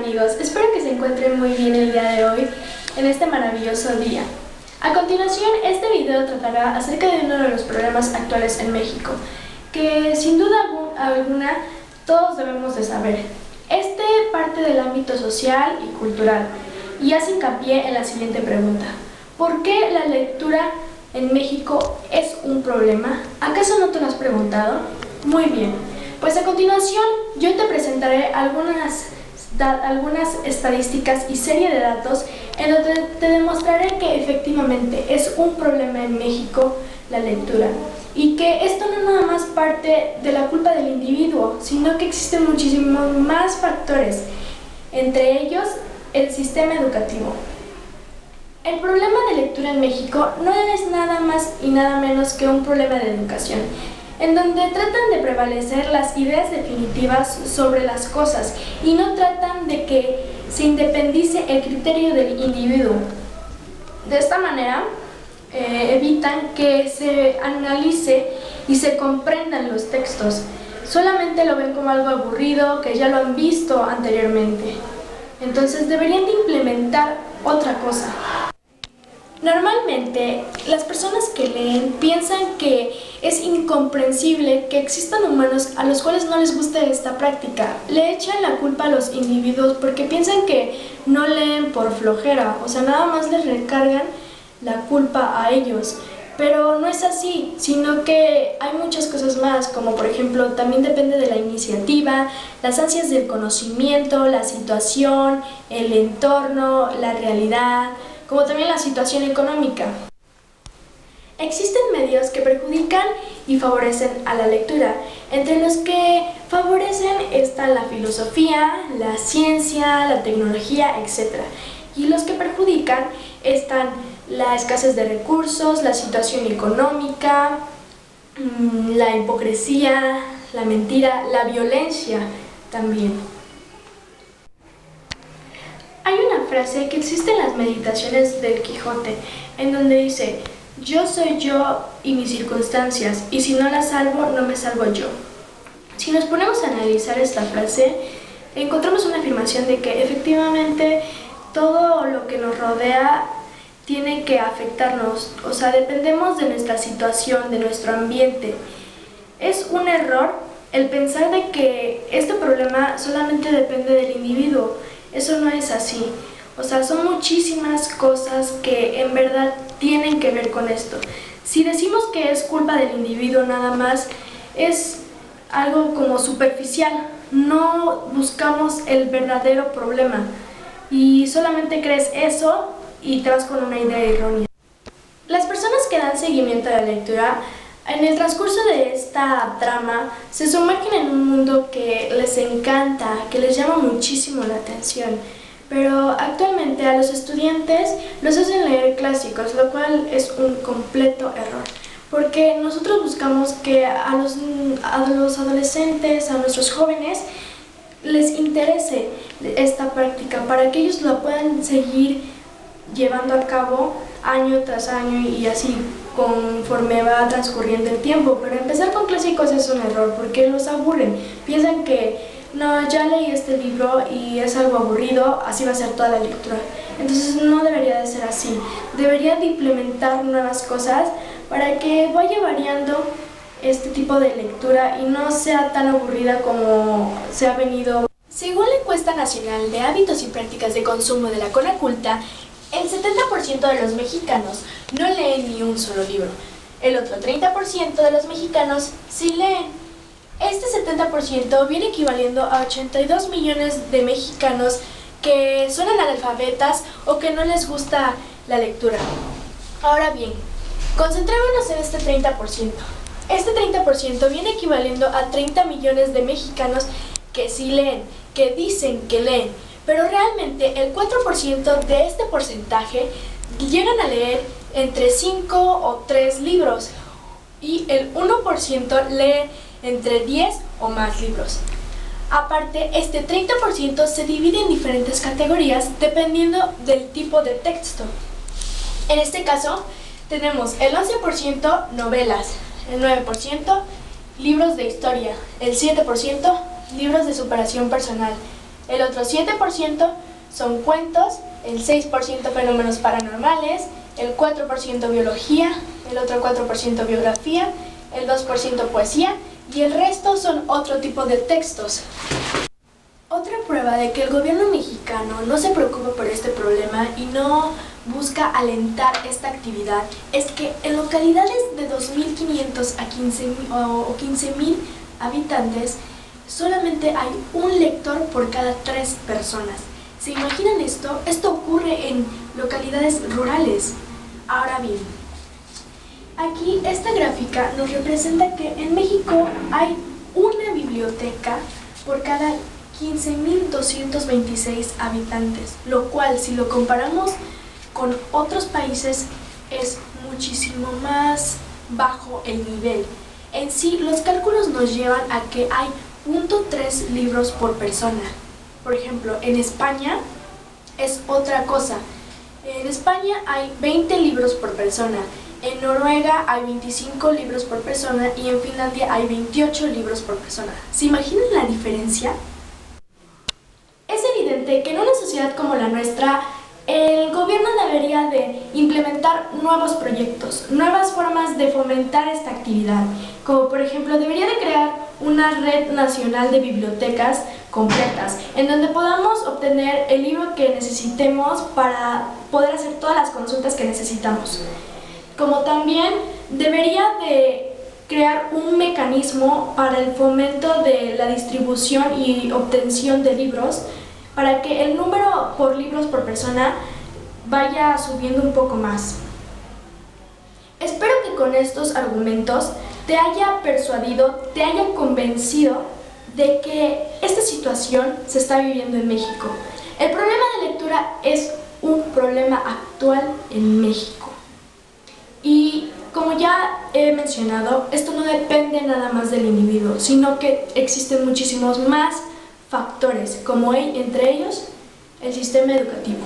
amigos? Espero que se encuentren muy bien el día de hoy, en este maravilloso día. A continuación, este video tratará acerca de uno de los problemas actuales en México, que sin duda alguna todos debemos de saber. Este parte del ámbito social y cultural y hace hincapié en la siguiente pregunta: ¿por qué la lectura en México es un problema? ¿Acaso no te lo has preguntado? Muy bien, pues a continuación yo te presentaré algunas estadísticas y serie de datos en donde te demostraré que efectivamente es un problema en México la lectura y que esto no nada más parte de la culpa del individuo, sino que existen muchísimos más factores, entre ellos el sistema educativo. El problema de lectura en México no es nada más y nada menos que un problema de educación, en donde tratan de prevalecer las ideas definitivas sobre las cosas y no tratan de que se independice el criterio del individuo. De esta manera, evitan que se analice y se comprendan los textos. Solamente lo ven como algo aburrido, que ya lo han visto anteriormente. Entonces deberían de implementar otra cosa. Normalmente, las personas que leen piensan que es incomprensible que existan humanos a los cuales no les guste esta práctica. Le echan la culpa a los individuos porque piensan que no leen por flojera, o sea, nada más les recargan la culpa a ellos. Pero no es así, sino que hay muchas cosas más, como por ejemplo, también depende de la iniciativa, las ansias del conocimiento, la situación, el entorno, la realidad, como también la situación económica. Existen medios que perjudican y favorecen a la lectura. Entre los que favorecen están la filosofía, la ciencia, la tecnología, etc. Y los que perjudican están la escasez de recursos, la situación económica, la hipocresía, la mentira, la violencia también. Hay una frase que existe en las meditaciones del Quijote, en donde dice: yo soy yo y mis circunstancias, y si no las salvo, no me salvo yo. Si nos ponemos a analizar esta frase, encontramos una afirmación de que efectivamente todo lo que nos rodea tiene que afectarnos, o sea, dependemos de nuestra situación, de nuestro ambiente. Es un error el pensar de que este problema solamente depende del individuo. Eso no es así. O sea, son muchísimas cosas que en verdad tienen que ver con esto. Si decimos que es culpa del individuo nada más, es algo como superficial. No buscamos el verdadero problema y solamente crees eso y te vas con una idea errónea. Las personas que dan seguimiento a la lectura, en el transcurso de esta trama, se sumergen en un mundo que les encanta, que les llama muchísimo la atención. Pero actualmente a los estudiantes los hacen leer clásicos, lo cual es un completo error. Porque nosotros buscamos que a los adolescentes, a nuestros jóvenes, les interese esta práctica para que ellos la puedan seguir llevando a cabo año tras año y así conforme va transcurriendo el tiempo. Pero empezar con clásicos es un error porque los aburren. Piensan que no, ya leí este libro y es algo aburrido, así va a ser toda la lectura. Entonces no debería de ser así. Deberían de implementar nuevas cosas para que vaya variando este tipo de lectura y no sea tan aburrida como se ha venido. Según la encuesta nacional de hábitos y prácticas de consumo de la Conaculta, el 70% de los mexicanos no leen ni un solo libro. El otro 30% de los mexicanos sí leen. Este 70% viene equivaliendo a 82 millones de mexicanos que son analfabetas o que no les gusta la lectura. Ahora bien, concentrémonos en este 30%. Este 30% viene equivaliendo a 30 millones de mexicanos que sí leen, que dicen que leen. Pero realmente el 4% de este porcentaje llegan a leer entre 5 o 3 libros y el 1% lee entre 10 o más libros. Aparte, este 30% se divide en diferentes categorías dependiendo del tipo de texto. En este caso, tenemos el 11% novelas, el 9% libros de historia, el 7% libros de superación personal, el otro 7% son cuentos, el 6% fenómenos paranormales, el 4% biología, el otro 4% biografía, el 2% poesía y el resto son otro tipo de textos. Otra prueba de que el gobierno mexicano no se preocupa por este problema y no busca alentar esta actividad es que en localidades de 2.500 a 15.000 habitantes solamente hay un lector por cada 3 personas. ¿Se imaginan esto? Esto ocurre en localidades rurales. Ahora bien, aquí esta gráfica nos representa que en México hay una biblioteca por cada 15.226 habitantes, lo cual si lo comparamos con otros países es muchísimo más bajo el nivel. En sí, los cálculos nos llevan a que hay 0.3 libros por persona. Por ejemplo, en España es otra cosa. En España hay 20 libros por persona, en Noruega hay 25 libros por persona y en Finlandia hay 28 libros por persona. ¿Se imaginan la diferencia? Es evidente que en una sociedad como la nuestra, el gobierno debería de implementar nuevos proyectos, nuevas formas de fomentar esta actividad, como por ejemplo debería de crear una red nacional de bibliotecas completas, en donde podamos obtener el libro que necesitemos para poder hacer todas las consultas que necesitamos. Como también debería de crear un mecanismo para el fomento de la distribución y obtención de libros, para que el número por libros por persona vaya subiendo un poco más. Espero que con estos argumentos te haya persuadido, te haya convencido de que esta situación se está viviendo en México. El problema de lectura es un problema actual en México. Y como ya he mencionado, esto no depende nada más del individuo, sino que existen muchísimos más factores, como entre ellos el sistema educativo.